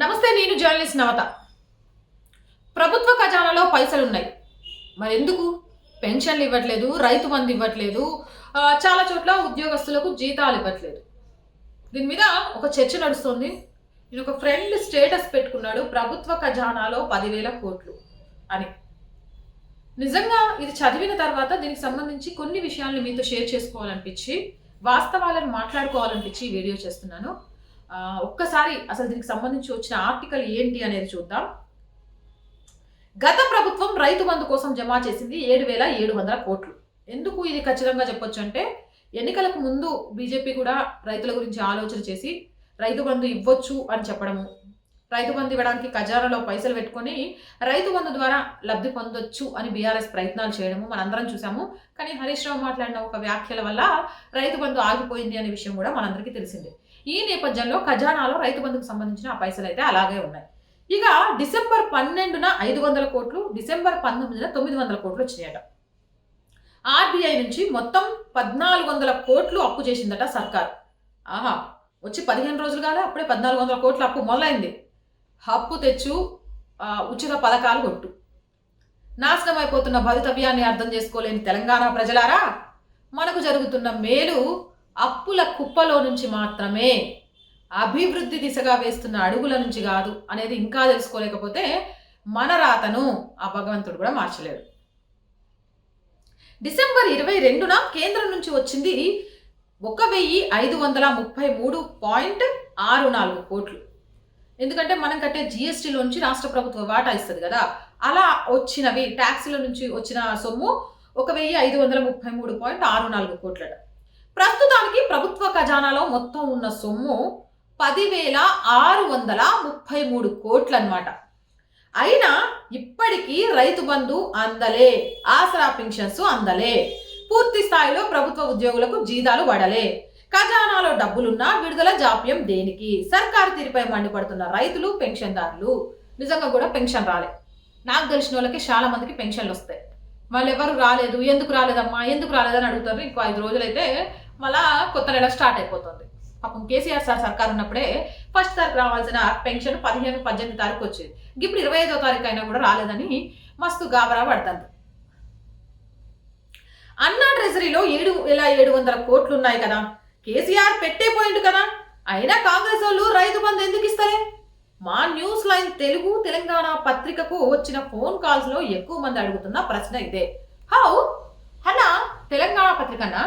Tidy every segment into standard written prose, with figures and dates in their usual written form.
నమస్తే, నేను జర్నలిస్ట్ నవత. ప్రభుత్వ ఖజానాలో పైసలున్నాయి, మరి ఎందుకు పెన్షన్లు ఇవ్వట్లేదు, రైతు బంధు ఇవ్వట్లేదు, చాలా చోట్ల ఉద్యోగస్తులకు జీతాలు ఇవ్వట్లేదు? దీని మీద ఒక చర్చ నడుస్తుంది. నేను ఒక ఫ్రెండ్ స్టేటస్ పెట్టుకున్నాడు, ప్రభుత్వ ఖజానాలో 10,000 కోట్లు అని. నిజంగా ఇది చదివిన తర్వాత దీనికి సంబంధించి కొన్ని విషయాలను మీతో షేర్ చేసుకోవాలనిపించి, వాస్తవాలను మాట్లాడుకోవాలనిపించి ఈ వీడియో చేస్తున్నాను. ఒక్కసారి అసలు దీనికి సంబంధించి వచ్చిన ఆర్టికల్ ఏంటి అనేది చూద్దాం. గత ప్రభుత్వం రైతు బంధు కోసం జమ చేసింది 7,700 కోట్లు. ఎందుకు ఇది ఖచ్చితంగా చెప్పొచ్చు అంటే, ఎన్నికలకు ముందు బీజేపీ కూడా రైతుల గురించి ఆలోచన చేసి రైతు బంధు ఇవ్వచ్చు అని చెప్పడము, రైతు బంధు ఇవ్వడానికి ఖజానాలో పైసలు పెట్టుకొని రైతు బంధు ద్వారా లబ్ధి పొందొచ్చు అని బీఆర్ఎస్ ప్రయత్నాలు చేయడము మనందరం చూసాము. కానీ హరీష్ రావు మాట్లాడిన ఒక వ్యాఖ్యల వల్ల రైతు బంధు ఆగిపోయింది అనే విషయం కూడా మనందరికీ తెలిసిందే. ఈ నేపథ్యంలో ఖజానాలో రైతు బంధుకు సంబంధించిన ఆ పైసలు అయితే అలాగే ఉన్నాయి. ఇక డిసెంబర్ 12న 500 కోట్లు, డిసెంబర్ 19న 900 కోట్లు వచ్చినాయట. ఆర్బీఐ నుంచి మొత్తం 1,400 కోట్లు అప్పు చేసిందట సర్కార్. ఆహా, వచ్చి 15 రోజులు కాదు, అప్పుడే 1,400 కోట్ల అప్పు మొదలైంది. అప్పు తెచ్చు, ఉచిత పథకాలు కొట్టు. నాశనం అయిపోతున్న భవితవ్యాన్ని అర్థం చేసుకోలేని తెలంగాణ ప్రజలారా, మనకు జరుగుతున్న మేలు అప్పుల కుప్పలో నుంచి మాత్రమే, అభివృద్ధి దిశగా వేస్తున్న అడుగుల నుంచి కాదు అనేది ఇంకా తెలుసుకోలేకపోతే మన రాతను ఆ భగవంతుడు కూడా మార్చలేడు. డిసెంబర్ 22న కేంద్రం నుంచి వచ్చింది 1,533.64 కోట్లు. ఎందుకంటే మనం కట్టే జిఎస్టీలోంచి రాష్ట్ర ప్రభుత్వ వాటా ఇస్తుంది కదా, అలా వచ్చినవి ట్యాక్స్ల నుంచి వచ్చిన సొమ్ము 1,533.64 కోట్లట. ప్రస్తుతానికి ప్రభుత్వ ఖజానాలో మొత్తం ఉన్న సొమ్ము 10,633 కోట్లు అన్నమాట. అయినా ఇప్పటికీ రైతు బంధు అందలే, ఆసరా పింఛన్స్ అందలే, పూర్తి స్థాయిలో ప్రభుత్వ ఉద్యోగులకు జీతాలు పడలే, ఖజానాలో డబ్బులున్నా విడుదల జాప్యం దేనికి? సర్కారు తీరుపై మండిపడుతున్న రైతులు, పెన్షన్దారులు. నిజంగా కూడా పెన్షన్ రాలే. నాకు తెలిసిన వాళ్ళకి చాలా మందికి పెన్షన్లు వస్తాయి. వాళ్ళు ఎవరు రాలేదు, ఎందుకు రాలేదమ్మా, ఎందుకు రాలేదని అడుగుతారు. ఇంకో 5 రోజులైతే మళ్ళా కొత్త నెల స్టార్ట్ అయిపోతుంది. పాపం కేసీఆర్ సార్ సర్కార్ ఉన్నప్పుడే ఫస్ట్ తారీఖు రావాల్సిన పెన్షన్ 15, 18 తారీఖు వచ్చేది. ఇప్పుడు 25వ తారీఖు అయినా కూడా రాలేదని మస్తు గాబరా పడుతుంది. అన్నా ట్రెజరీలో 7,700 కోట్లు ఉన్నాయి కదా, కేసీఆర్ పెట్టే పాయింట్ కదా. అయినా కాంగ్రెస్ వాళ్ళు రైతు బంధు ఎందుకు ఇస్తారే? మా న్యూస్ లైన్ తెలుగు తెలంగాణ పత్రికకు వచ్చిన ఫోన్ కాల్స్ లో ఎక్కువ మంది అడుగుతున్న ప్రశ్న ఇదే. హౌ అలా తెలంగాణ పత్రికనా?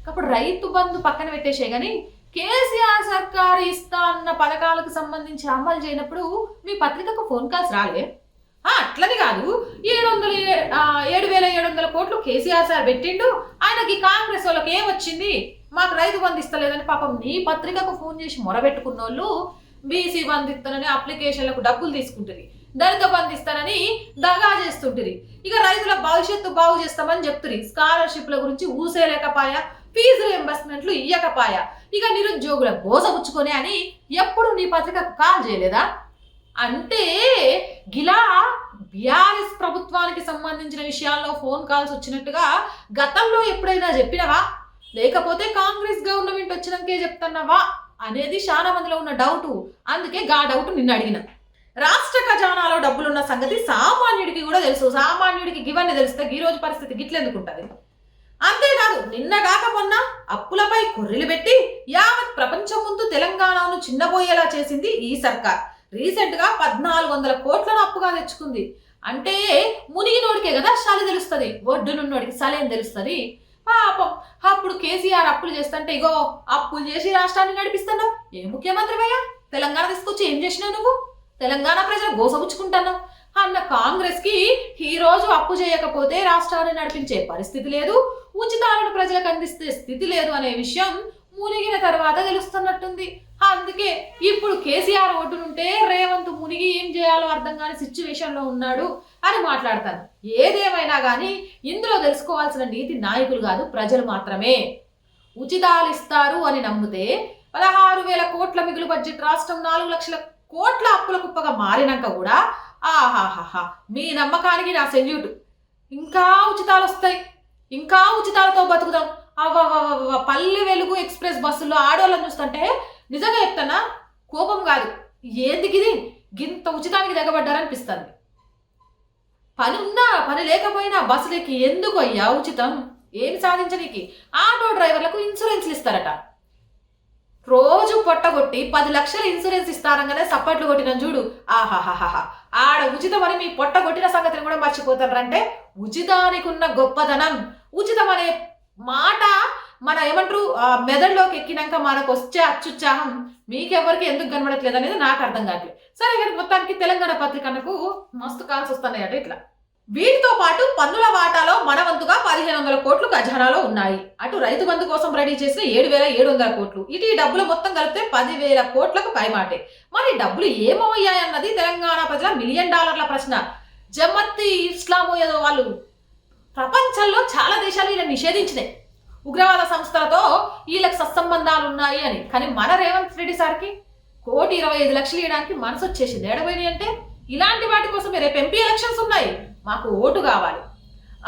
అప్పుడు రైతు బంధు పక్కన పెట్టేసే గానీ కేసీఆర్ సర్కారు ఇస్తా అన్న పథకాలకు సంబంధించి అమలు చేయనప్పుడు మీ పత్రికకు ఫోన్ కాల్స్ రాలే? అట్లని కాదు, 7,700 కోట్లు కేసీఆర్ సార్ పెట్టిండు, ఆయనకి కాంగ్రెస్ వాళ్ళకి ఏమొచ్చింది, మాకు రైతు బంధు ఇస్తలేదని పాపం నీ పత్రికకు ఫోన్ చేసి మొరబెట్టుకున్న వాళ్ళు బీసీ బంధు ఇస్తానని అప్లికేషన్లకు డబ్బులు తీసుకుంటుంది, దళిత బంధు ఇస్తానని దగా చేస్తుంటుంది, ఇక రైతుల భవిష్యత్తు బాగు చేస్తామని చెప్తుంది, స్కాలర్షిప్ల గురించి ఊసేలేకపాయా, ఫీజు రియంబర్స్మెంట్లు ఇయ్యకపాయా, ఇక నిరుద్యోగుల గోసపుచ్చుకొని అని ఎప్పుడు నీ పత్రికకు కాల్ చేయలేదా? అంటే గిలా బీఆర్ఎస్ ప్రభుత్వానికి సంబంధించిన విషయాల్లో ఫోన్ కాల్స్ వచ్చినట్టుగా గతంలో ఎప్పుడైనా చెప్పినవా, లేకపోతే కాంగ్రెస్ గవర్నమెంట్ వచ్చినాకే చెప్తున్నావా అనేది చాలా మందిలో ఉన్న డౌట్. అందుకే గా డౌట్ నిన్ను అడిగిన. రాష్ట్ర ఖజానాలో డబ్బులున్న సంగతి సామాన్యుడికి కూడా తెలుసు. సామాన్యుడికి గివన్నీ తెలిస్తే ఈ రోజు పరిస్థితి గిట్లెందుకుంటది? అంతేకాదు, నిన్నగాక మొన్న అప్పులపై కొర్రీలు పెట్టి యావత్ ప్రపంచం ముందు తెలంగాణను చిన్నబోయేలా చేసింది ఈ సర్కార్. రీసెంట్ గా 1,400 కోట్లను అప్పుగా తెచ్చుకుంది. అంటే మునిగినోడికే కదా చలి తెలుస్తుంది, ఒడ్డునున్నోడికి చలేం తెలుస్తుంది. పాపం అప్పుడు కేసీఆర్ అప్పులు చేస్తుంటే, ఇగో అప్పులు చేసి రాష్ట్రాన్ని నడిపిస్తున్నావు, ఏ ముఖ్యమంత్రివయ్యా, తెలంగాణ తీసుకొచ్చి ఏం చేసినావు నువ్వు, తెలంగాణ ప్రజలు గోసపుచ్చుకుంటున్నావు అన్న కాంగ్రెస్ కి ఈ రోజు అప్పు చేయకపోతే రాష్ట్రాన్ని నడిపించే పరిస్థితి లేదు, ఉచితాలను ప్రజలకు అందిస్తే స్థితి లేదు అనే విషయం మునిగిన తర్వాత తెలుస్తున్నట్టుంది. అందుకే ఇప్పుడు కేసీఆర్ ఒడ్డునుంటే రేవంత్ మునిగి ఏం చేయాలో అర్థం కాని సిచ్యువేషన్ లో ఉన్నాడు అని మాట్లాడతాను. ఏదేమైనా కానీ ఇందులో తెలుసుకోవాల్సిన నీతి నాయకులు కాదు, ప్రజలు మాత్రమే. ఉచితాలు ఇస్తారు అని నమ్మితే 16,000 కోట్ల మిగులు బడ్జెట్ రాష్ట్రం 4 లక్షల కోట్ల అప్పుల కుప్పగా మారినాక కూడా ఆహాహాహా, మీ నమ్మకానికి నా సెల్యూట్. ఇంకా ఉచితాలు వస్తాయి, ఇంకా ఉచితాలతో బతుకుదాం. పల్లె వెలుగు ఎక్స్ప్రెస్ బస్సుల్లో ఆడోళ్ళని చూస్తుంటే నిజంగా చెప్తానా, కోపం కాదు, ఏందికి ఇది గింత ఉచితానికి దిగబడ్డారనిపిస్తుంది. పని ఉన్నా పని లేకపోయినా బస్సులకి ఎందుకు అయ్యా ఉచితం? ఏమి సాధించడానికి? ఆటో డ్రైవర్లకు ఇన్సూరెన్స్లు ఇస్తారట. రోజు పొట్టగొట్టి 10 లక్షల ఇన్సూరెన్స్ ఇస్తారంగానే సప్పట్లు కొట్టిన చూడు. ఆహాహాహా, ఆడ ఉచితమని మీ పొట్టగొట్టిన సంగతిని కూడా మర్చిపోతారంటే ఉచితానికి ఉన్న గొప్పతనం. ఉచితం అనే మాట మన ఏమంటారు మెదడులోకి ఎక్కినాక మనకు వచ్చే అత్యుత్సాహం మీకెవరికి ఎందుకు కనబడట్లేదు అనేది నాకు అర్థం కావట్లేదు. సరే కానీ మొత్తానికి తెలంగాణ పత్రికలకు మస్తు కాల్స్ వస్తున్నాయట. ఇట్లా వీటితో పాటు పన్నుల వాటాలో మన వంతుగా 1500 కోట్లు ఖజానాలో ఉన్నాయి. అటు రైతు బంధు కోసం రెడీ చేసిన 7700 కోట్లు, ఇటు ఈ డబ్బులు మొత్తం కలిపితే 10,000 కోట్లకు పైమాటే. మరి డబ్బులు ఏమయ్యాయన్నది తెలంగాణ ప్రజల $1 మిలియన్ ప్రశ్న. జమత్తి ఇస్లాము ఏదో వాళ్ళు ప్రపంచంలో చాలా దేశాలు ఇలా నిషేధించినాయి ఉగ్రవాద సంస్థలతో వీళ్ళకి సత్సంబంధాలు ఉన్నాయి అని. కానీ మన రేవంత్ రెడ్డి సార్కి 1,25,00,000 ఇవ్వడానికి మనసు వచ్చేసింది. ఏడబోయినాయి అంటే ఇలాంటి వాటి కోసం రేపు ఎంపీ ఎలక్షన్స్ ఉన్నాయి, మాకు ఓటు కావాలి.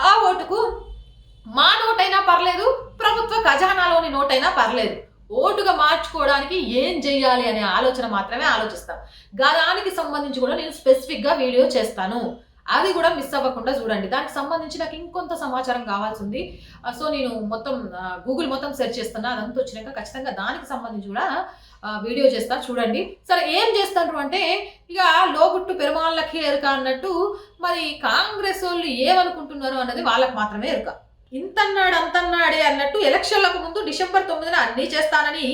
ఆ ఓటుకు మా నోటైనా పర్లేదు, ప్రభుత్వ ఖజానాలోని నోటైనా పర్లేదు, ఓటుగా మార్చుకోవడానికి ఏం చెయ్యాలి అనే ఆలోచన మాత్రమే ఆలోచిస్తాం. దానికి సంబంధించి కూడా నేను స్పెసిఫిక్గా వీడియో చేస్తాను, అది కూడా మిస్ అవ్వకుండా చూడండి. దానికి సంబంధించి నాకు ఇంకొంత సమాచారం కావాల్సి ఉంది. సో నేను మొత్తం గూగుల్ మొత్తం సెర్చ్ చేస్తున్నా, అదంతా వచ్చినాక ఖచ్చితంగా దానికి సంబంధించి కూడా వీడియో చేస్తా, చూడండి. సరే ఏం చేస్తారు అంటే ఇక లోగుట్టు పెరుమాళ్ళకి ఎరుక అన్నట్టు మరి కాంగ్రెస్ వాళ్ళు ఏమనుకుంటున్నారు అన్నది వాళ్ళకి మాత్రమే ఎరుక. ఇంతన్నాడు అంతన్నాడే అన్నట్టు ఎలక్షన్లకు ముందు డిసెంబర్ 9న అన్నీ చేస్తానని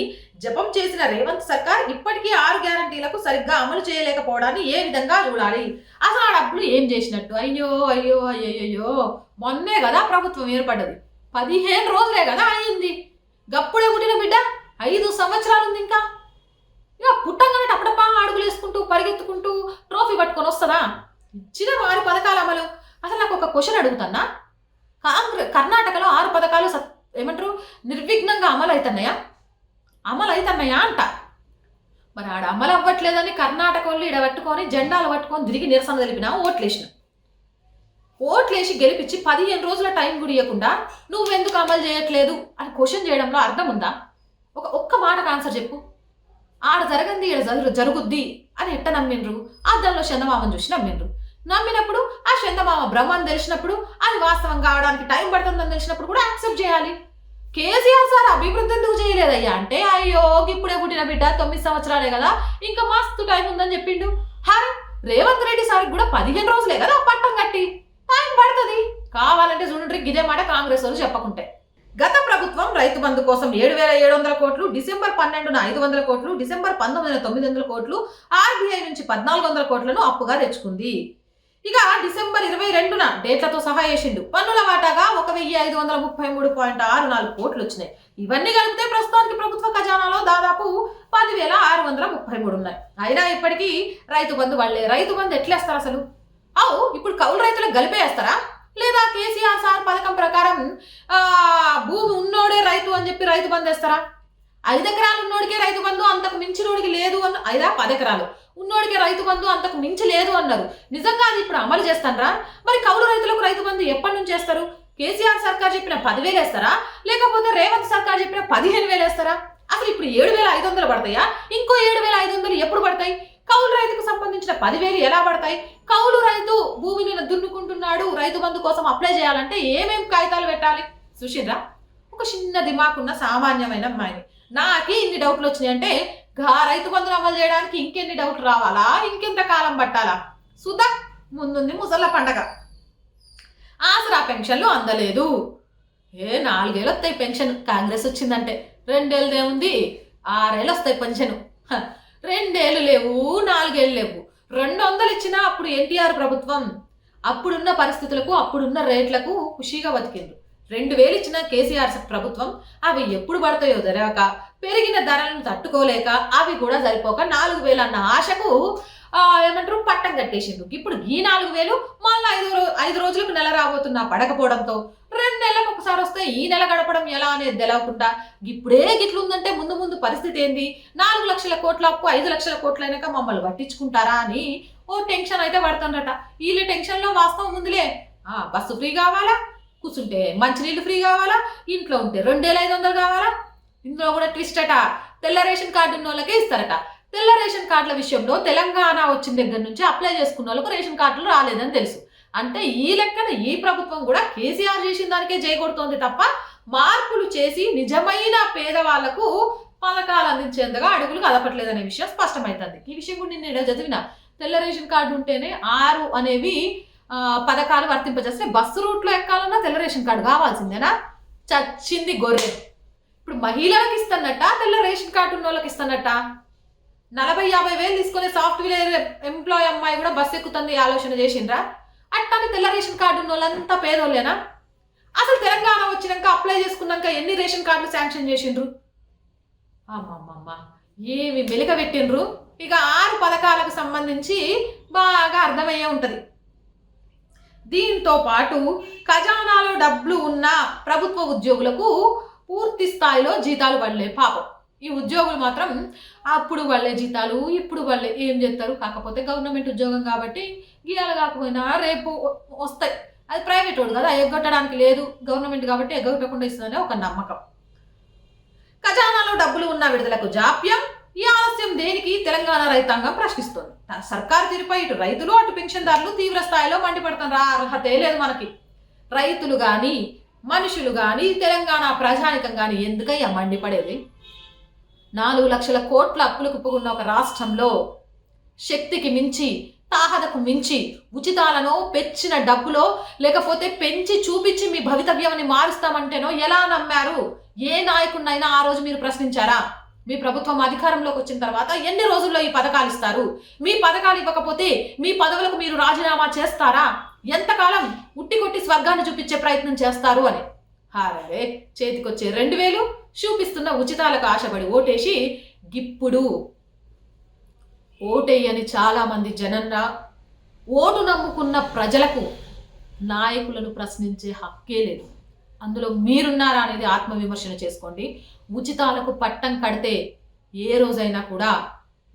జపం చేసిన రేవంత్ సర్కార్ ఇప్పటికీ 6 గ్యారంటీలకు సరిగ్గా అమలు చేయలేకపోవడాన్ని ఏ విధంగా చూడాలి? అసలు ఆ డబ్బులు ఏం చేసినట్టు? అయ్యో అయ్యో అయ్యో, మొన్నే కదా ప్రభుత్వం ఏర్పడ్డది, 15 రోజులే కదా అయింది. గప్పుడే పుట్టిన బిడ్డ 5 సంవత్సరాలు ఉంది. ఇంకా ఇక పుట్టంగానే టపటపా అడుగులు వేసుకుంటూ పరిగెత్తుకుంటూ ట్రోఫీ పట్టుకొని వస్తుందా? ఇచ్చిన 6 పథకాల అమలు. అసలు నాకు ఒక క్వశ్చన్ అడుగుతున్నా, కర్ణాటకలో 6 పథకాలు ఏమంటారు నిర్విఘ్నంగా అమలు అవుతున్నాయా అంట. మరి ఆడ అమలు అవ్వట్లేదని కర్ణాటక వాళ్ళు ఈడ పట్టుకొని జెండాలు పట్టుకొని తిరిగి నిరసన తెలిపినా ఓట్లేసి గెలిపించి 15 రోజుల టైం కూడా ఇవ్వకుండా నువ్వెందుకు అమలు చేయట్లేదు అని క్వశ్చన్ చేయడంలో అర్థం ఉందా? ఒక్క మాటకు ఆన్సర్ చెప్పు. ఆడ జరగంది ఈడ జరుగుద్ది అని ఎట్ట నమ్మిండ్రు? అద్దంలో చందమామను చూసి నమ్మినప్పుడు ఆ చందమామ బ్రహ్మని తెలిసినప్పుడు అది వాస్తవం కావడానికి టైం పడుతుందని తెలిసినప్పుడు కూడా యాక్సెప్ట్ చేయాలి. కేసీఆర్ సార్ అభివృద్ధి ఎందుకు చేయలేదయ్యా అంటే, అయ్యో ఇప్పుడే పుట్టిన బిడ్డ 9 సంవత్సరాలే కదా ఇంకా మస్తు టైం ఉందని చెప్పిండు. హరే రేవంత్ రెడ్డి సార్కి కూడా 15 రోజులే కదా పట్టం కట్టి, టైం పడుతుంది. కావాలంటే చూడండి ఇదే మాట కాంగ్రెస్ వాళ్ళు చెప్పకుంటే. గత ప్రభుత్వం రైతు బంధు కోసం 7,700 కోట్లు, డిసెంబర్ 12న 500 కోట్లు, డిసెంబర్ 19న 900 కోట్లు, RBI నుంచి 1,400 కోట్లను అప్పుగా తెచ్చుకుంది. ఇక డిసెంబర్ 22న డేట్లతో సహా వేసిండు. పన్నుల వాటాగా 1,533.64 కోట్లు వచ్చినాయి. ఇవన్నీ కలిపితే ప్రస్తుతానికి ప్రభుత్వ ఖజానాలో దాదాపు 10,633 ఉన్నాయి. అయినా ఇప్పటికీ రైతు బంధు వాళ్ళే. రైతు బంధు ఎట్లేస్తారు అసలు? ఇప్పుడు కౌలు రైతులకు గలిపేస్తారా? లేదా కేసీఆర్ సార్ పథకం ప్రకారం భూమి ఉన్నోడే రైతు అని చెప్పి రైతు బంధు వేస్తారా? 5 ఎకరాలు ఉన్నోడికే రైతు బంధు, అంతకు మించినోడికి లేదు అన్న 10 ఎకరాలు ఉన్నోడికి రైతు బంధు అంతకు మించి లేదు అన్నారు. నిజంగా అది ఇప్పుడు అమలు చేస్తారా? మరి కౌలు రైతులకు రైతు బంధు ఎప్పటి నుంచి వేస్తారు? కేసీఆర్ సర్కార్ చెప్పిన 10,000 వేస్తారా? లేకపోతే రేవంత్ సర్కార్ చెప్పిన 15,000 వేస్తారా? అసలు ఇప్పుడు 7,500 పడతాయా? ఇంకో 7,500 ఎప్పుడు పడతాయి? కౌలు రైతుకు సంబంధించిన 10,000 ఎలా పడతాయి? కౌలు రైతు భూమిని దున్నుకుంటున్నాడు, రైతు బంధు కోసం అప్లై చేయాలంటే ఏమేం కాగితాలు పెట్టాలి? సుశీర్రా, ఒక చిన్న దిమాకున్న సామాన్యమైన అమ్మాయిని నాకే ఇన్ని డౌట్లు వచ్చినాయంటే రైతు బంధును అమలు చేయడానికి ఇంకెన్ని డౌట్లు రావాలా? ఇంకెంత కాలం పట్టాలా? సుధా ముందుంది ముసళ్ళ పండగ. ఆసరా పెన్షన్లు అందలేదు. 4 ఏళ్ళు వస్తాయి పెన్షన్ కాంగ్రెస్ వచ్చిందంటే. 2 ఏళ్ళది ఏముంది, 6 ఏళ్ళు వస్తాయి పెన్షన్. 2 ఏళ్ళు లేవు, 4 ఏళ్ళు లేవు. 200 ఇచ్చినా అప్పుడు ఎన్టీఆర్ ప్రభుత్వం అప్పుడున్న పరిస్థితులకు అప్పుడున్న రేట్లకు ఖుషీగా బతికిండ్రు. 2,000 ఇచ్చిన కేసీఆర్ ప్రభుత్వం అవి ఎప్పుడు పడతాయో తెలియక, పెరిగిన ధరలను తట్టుకోలేక అవి కూడా సరిపోక 4,000 అన్న ఆశకు ఏమంటారు పట్టం కట్టేసిండు. ఇప్పుడు ఈ 4,000 మళ్ళీ 5 రోజులకు నెల రాబోతున్నా పడకపోవడంతో 2 నెలలకు ఒకసారి వస్తే ఈ నెల గడపడం ఎలా అనేది తెలవకుండా ఇప్పుడే గిట్లుందంటే ముందు ముందు పరిస్థితి ఏంది? 4 లక్షల కోట్ల అప్పు 5 లక్షల కోట్ల అయినాక మమ్మల్ని పట్టించుకుంటారా అని టెన్షన్ అయితే పడుతుండట. వీళ్ళ టెన్షన్లో వాస్తవం ఉందిలే. బస్సు ఫ్రీ కావాలా, కూర్చుంటే మంచినీళ్ళు ఫ్రీ కావాలా, ఇంట్లో ఉంటే 2,500 కావాలా. ఇందులో కూడా ట్విస్ట్ అట, తెల్ల రేషన్ కార్డు ఉన్న వాళ్ళకే ఇస్తారట. తెల్ల రేషన్ కార్డుల విషయంలో తెలంగాణ వచ్చిన దగ్గర నుంచి అప్లై చేసుకున్న వాళ్ళకు రేషన్ కార్డులు రాలేదని తెలుసు. అంటే ఈ లెక్కన ఈ ప్రభుత్వం కూడా కేసీఆర్ చేసిన దానికే జయకొడుతోంది తప్ప మార్పులు చేసి నిజమైన పేదవాళ్లకు పథకాలు అందించేందుగా అడుగులు కదపట్లేదనే విషయం స్పష్టమవుతుంది. ఈ విషయం కూడా నేను చదివిన. తెల్ల రేషన్ కార్డు ఉంటేనే 6 అనేవి పథకాలు వర్తింపజేస్తే బస్సు రూట్లో ఎక్కాలన్నా తెల్ల రేషన్ కార్డు కావాల్సిందేనా? చచ్చింది గొర్రె. ఇప్పుడు మహిళలకు ఇస్తున్నట్ట, తెల్ల రేషన్ కార్డు ఉన్న వాళ్ళకి ఇస్తున్నట్ట. 40-50 వేలు తీసుకునే సాఫ్ట్వేర్ ఎంప్లాయ్ అమ్మాయి కూడా బస్సు ఎక్కుతుంది ఆలోచన చేసిండ్రా? అట్టాని తెల్ల రేషన్ కార్డు ఉన్న వాళ్ళంతా పేదోళ్ళేనా? అసలు తెలంగాణ వచ్చినాక అప్లై చేసుకున్నాక ఎన్ని రేషన్ కార్డులు శాంక్షన్ చేసిండ్రు? అమ్మమ్మమ్మ ఏమి మెలికబెట్టిండ్రు. ఇక 6 పథకాలకు సంబంధించి బాగా అర్థమయ్యే ఉంటుంది. దీంతో పాటు ఖజానాలో డబ్బులు ఉన్న ప్రభుత్వ ఉద్యోగులకు పూర్తి స్థాయిలో జీతాలు పడలే. పాపం ఈ ఉద్యోగులు మాత్రం అప్పుడు వాళ్ళే జీతాలు, ఇప్పుడు వాళ్ళే ఏం చేస్తారు. కాకపోతే గవర్నమెంట్ ఉద్యోగం కాబట్టి గీయాలు కాకపోయినా రేపు వస్తాయి. అది ప్రైవేట్ వాడు కదా, ఎగ్గొట్టడానికి లేదు. గవర్నమెంట్ కాబట్టి ఎగ్గొట్టకుండా ఇస్తుందనే ఒక నమ్మకం. ఖజానాలో డబ్బులు ఉన్న విడుదలకు జాప్యం. ఈ ఆలస్యం దేనికి? తెలంగాణ రైతాంగం ప్రశ్నిస్తోంది. సర్కారు తీరుపై ఇటు రైతులు అటు పెన్షన్దారులు తీవ్ర స్థాయిలో మండిపడుతున్నారు. అర్హతే లేదు మనకి. రైతులు కానీ మనుషులు కానీ తెలంగాణ ప్రజానికం కానీ ఎందుకయ్యా మండిపడేది? 4 లక్షల కోట్ల అప్పులు కుప్పుకున్న ఒక రాష్ట్రంలో శక్తికి మించి, తాహతకు మించి ఉచితాలను పెంచిన డబ్బులో లేకపోతే పెంచి చూపించి మీ భవితవ్యాన్ని మారుస్తామంటేనో ఎలా నమ్మారు? ఏ నాయకుడినైనా ఆ రోజు మీరు ప్రశ్నించారా? మీ ప్రభుత్వం అధికారంలోకి వచ్చిన తర్వాత ఎన్ని రోజుల్లో ఈ పథకాలు ఇస్తారు? మీ పథకాలు ఇవ్వకపోతే మీ పదవులకు మీరు రాజీనామా చేస్తారా? ఎంతకాలం ఉట్టి కొట్టి స్వర్గాన్ని చూపించే ప్రయత్నం చేస్తారు అని. హారే చేతికొచ్చే 2000 చూపిస్తున్న ఉచితాలకు ఆశపడి ఓటేసి ఇప్పుడు ఓటేయని చాలా మంది జనన్నా ఓటు నమ్ముకున్న ప్రజలకు నాయకులను ప్రశ్నించే హక్కే లేదు. అందులో మీరున్నారా అనేది ఆత్మవిమర్శన చేసుకోండి. ఉచితాలకు పట్టం కడితే ఏ రోజైనా కూడా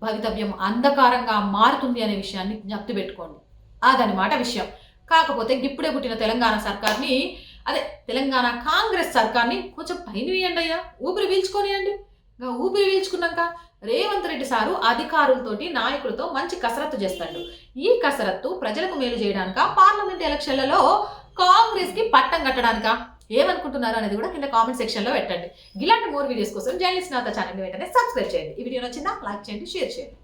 భవితవ్యం అంధకారంగా మారుతుంది అనే విషయాన్ని జ్ఞప్తి పెట్టుకోండి. అదనమాట విషయం. కాకపోతే ఇప్పుడే పుట్టిన తెలంగాణ సర్కార్ని, అదే తెలంగాణ కాంగ్రెస్ సర్కార్ని కొంచెం పైన వేయండి అయ్యా, ఊపిరి పీల్చుకొనియండి. ఊపిరి పీల్చుకున్నాక రేవంత్ రెడ్డి సారు అధికారులతోటి నాయకులతో మంచి కసరత్తు చేస్తాడు. ఈ కసరత్తు ప్రజలకు మేలు చేయడానిక, పార్లమెంట్ ఎలక్షన్లలో కాంగ్రెస్ కి పట్టం కట్టడానిక? ఏమనుకుంటున్నారు అనేది కూడా కింద కామెంట్ సెక్షన్ లో పెట్టండి. ఇలాంటి మోర్ వీడియోస్ కోసం జర్నలిస్ట్ నాతో ఛానల్ వెంటనే సబ్స్క్రైబ్ చేయండి. ఈ వీడియో నచ్చిందా? లైక్ చేయండి, షేర్ చేయండి.